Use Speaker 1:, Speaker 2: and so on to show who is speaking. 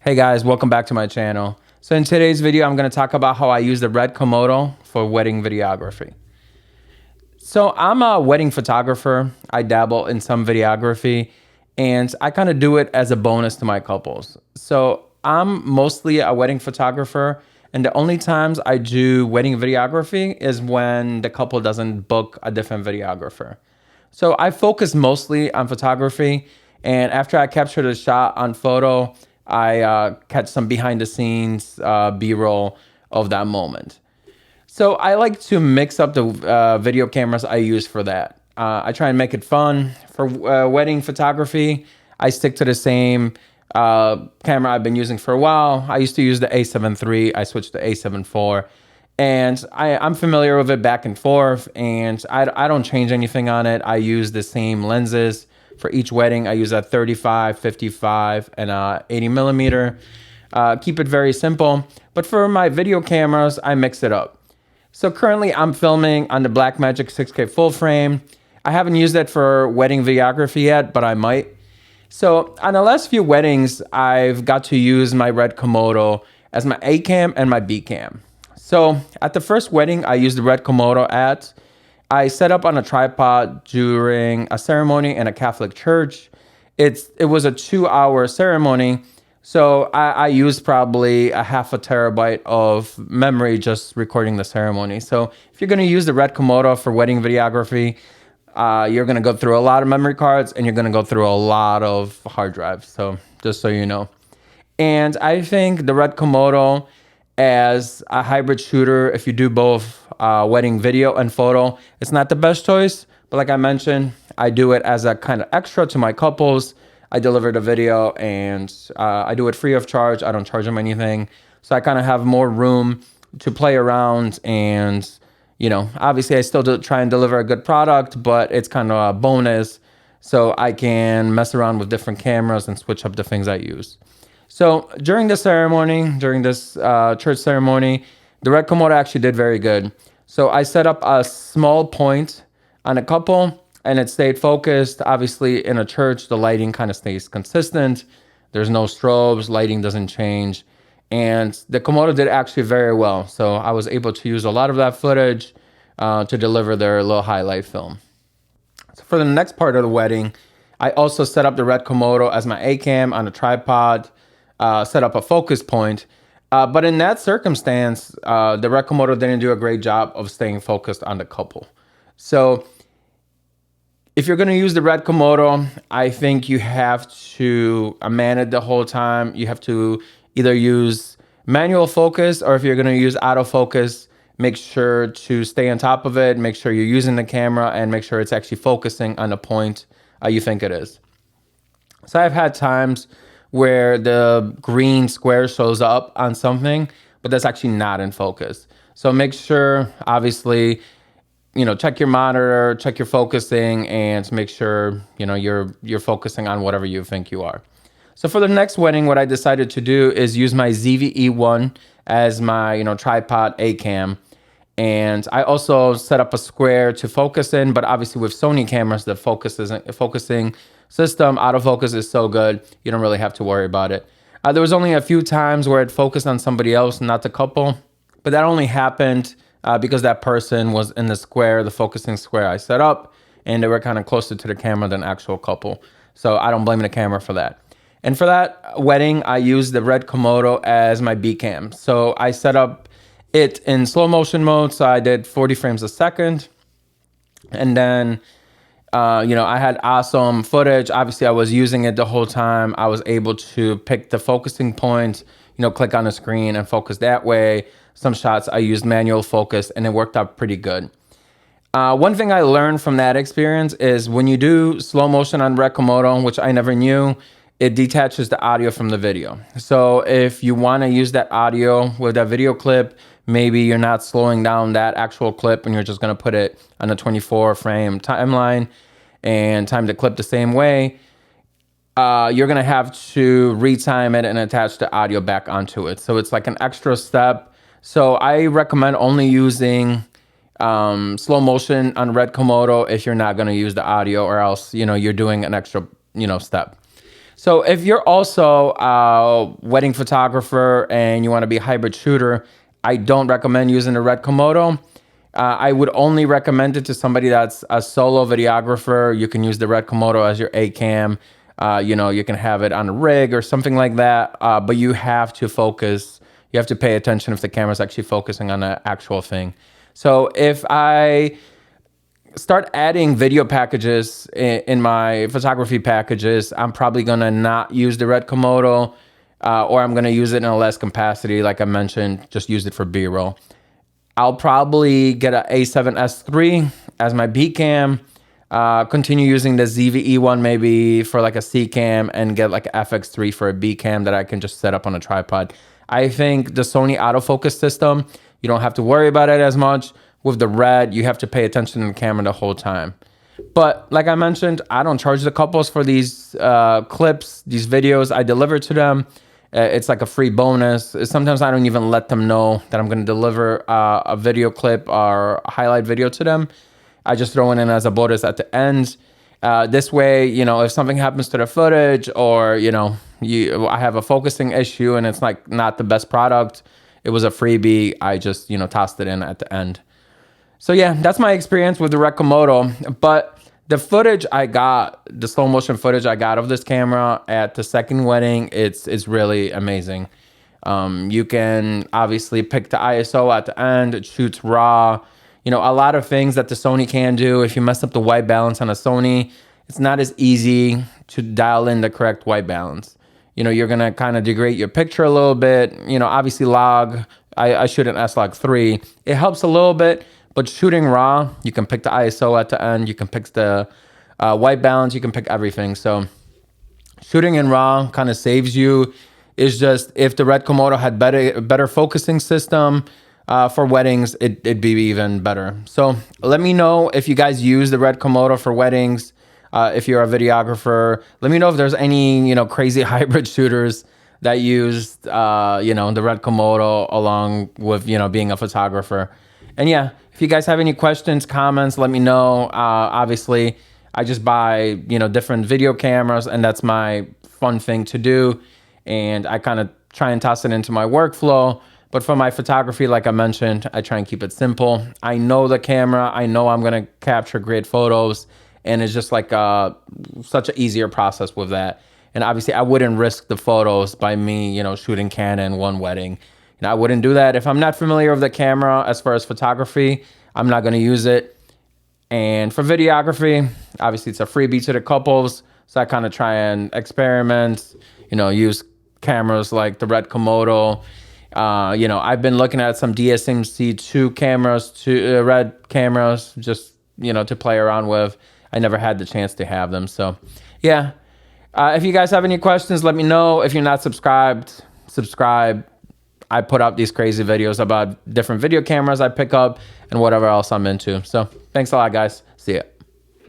Speaker 1: Hey guys, welcome back to my channel. So in today's video, I'm going to talk about how I use the RED Komodo for wedding videography. So I'm a wedding photographer. I dabble in some videography and I kind of do it as a bonus to my couples. So I'm mostly a wedding photographer, and the only times I do wedding videography is when the couple doesn't book a different videographer. So I focus mostly on photography, and after I capture the shot on photo, I catch some behind the scenes B-roll of that moment. So I like to mix up the video cameras I use for that. I try and make it fun. For wedding photography, I stick to the same camera I've been using for a while. I used to use the A7 III. I switched to A7 IV. And I'm familiar with it back and forth, and I don't change anything on it. I use the same lenses for each wedding. I use a 35, 55, and a 80 millimeter. Keep it very simple. But for my video cameras, I mix it up. So currently I'm filming on the Blackmagic 6K full frame. I haven't used it for wedding videography yet, but I might. So on the last few weddings, I've got to use my RED Komodo as my A cam and my B cam. So at the first wedding I used the RED Komodo at, I set up on a tripod during a ceremony in a Catholic church. It was a 2-hour ceremony, so I used probably a half a terabyte of memory just recording the ceremony. So if you're going to use the RED Komodo for wedding videography, you're going to go through a lot of memory cards and you're going to go through a lot of hard drives. So just so you know. And I think the RED Komodo as a hybrid shooter, if you do both wedding video and photo, it's not the best choice. But like I mentioned, I do it as a kind of extra to my couples. I deliver the video and I do it free of charge. I don't charge them anything. So I kind of have more room to play around, and you know, obviously I still do try and deliver a good product, but it's kind of a bonus. So I can mess around with different cameras and switch up the things I use. So during the ceremony, during this church ceremony, the RED Komodo actually did very good. So I set up a small point on a couple and it stayed focused. Obviously in a church, the lighting kind of stays consistent. There's no strobes, lighting doesn't change. And the Komodo did actually very well. So I was able to use a lot of that footage to deliver their little highlight film. So for the next part of the wedding, I also set up the RED Komodo as my A cam on a tripod. Set up a focus point. But in that circumstance, the RED Komodo didn't do a great job of staying focused on the couple. So if you're going to use the RED Komodo, I think you have to man it the whole time. You have to either use manual focus, or if you're going to use autofocus, make sure to stay on top of it, make sure you're using the camera, and make sure it's actually focusing on the point you think it is. So I've had times where the green square shows up on something, but that's actually not in focus. So make sure, obviously, you know, check your monitor, check your focusing, and make sure, you know, you're focusing on whatever you think you are. So for the next wedding, what I decided to do is use my ZV-E1 as my, you know, tripod A cam. And I also set up a square to focus in, but obviously with Sony cameras, the focusing system, autofocus is so good, you don't really have to worry about it. There was only a few times where it focused on somebody else, not the couple, but that only happened because that person was in the square, the focusing square I set up, and they were kind of closer to the camera than actual couple. So I don't blame the camera for that. And for that wedding, I used the RED Komodo as my B cam. So I set up it in slow motion mode, so I did 40 frames a second, and then you know, I had awesome footage. Obviously, I was using it the whole time. I was able to pick the focusing point, you know, click on the screen and focus that way. Some shots I used manual focus, and it worked out pretty good. One thing I learned from that experience is when you do slow motion on RED Komodo, which I never knew, it detaches the audio from the video. So if you want to use that audio with that video clip, maybe you're not slowing down that actual clip and you're just going to put it on a 24 frame timeline and time the clip the same way, you're going to have to retime it and attach the audio back onto it. So it's like an extra step. So I recommend only using slow motion on RED Komodo if you're not going to use the audio, or else, you know, you're doing an extra, you know, step. So if you're also a wedding photographer and you want to be a hybrid shooter, I don't recommend using the RED Komodo. I would only recommend it to somebody that's a solo videographer. You can use the RED Komodo as your A cam. You can have it on a rig or something like that. But you have to focus. You have to pay attention if the camera's actually focusing on the actual thing. So if I start adding video packages in my photography packages, I'm probably gonna not use the RED Komodo, or I'm gonna use it in a less capacity. Like I mentioned, just use it for B-roll. I'll probably get a A7S III as my B cam, continue using the ZVE one maybe for like a C cam, and get like a FX3 for a B cam that I can just set up on a tripod. I think the Sony autofocus system, you don't have to worry about it as much. With the RED, you have to pay attention to the camera the whole time. But like I mentioned, I don't charge the couples for these clips, these videos. I deliver to them. It's like a free bonus. Sometimes I don't even let them know that I'm going to deliver a video clip or a highlight video to them. I just throw it in as a bonus at the end. This way, if something happens to the footage, or I have a focusing issue and it's like not the best product, it was a freebie, I just tossed it in at the end. So yeah, that's my experience with the RED Komodo. But the footage I got, the slow motion footage I got of this camera at the second wedding, it's really amazing. You can obviously pick the ISO at the end. It shoots raw. A lot of things that the Sony can do. If you mess up the white balance on a Sony, it's not as easy to dial in the correct white balance. You're gonna kind of degrade your picture a little bit. Obviously log. I shoot an S-Log 3. It helps a little bit. But shooting raw, you can pick the ISO at the end. You can pick the white balance. You can pick everything. So shooting in raw kind of saves you. It's just if the RED Komodo had better focusing system for weddings, it'd be even better. So let me know if you guys use the RED Komodo for weddings. If you're a videographer, let me know if there's any crazy hybrid shooters that used the RED Komodo along with being a photographer. And yeah, if you guys have any questions, comments, let me know. Obviously, I just buy, different video cameras, and that's my fun thing to do. And I kind of try and toss it into my workflow. But for my photography, like I mentioned, I try and keep it simple. I know the camera. I know I'm going to capture great photos. And it's just like such an easier process with that. And obviously, I wouldn't risk the photos by me, shooting Canon one wedding. I wouldn't do that. If I'm not familiar with the camera as far as photography, I'm not going to use it. And for videography, obviously it's a freebie to the couples. So I kind of try and experiment, use cameras like the RED Komodo. I've been looking at some DSMC2 cameras, RED cameras, just, to play around with. I never had the chance to have them. So yeah, if you guys have any questions, let me know. If you're not subscribed, subscribe. I put out these crazy videos about different video cameras I pick up and whatever else I'm into. So thanks a lot, guys. See ya.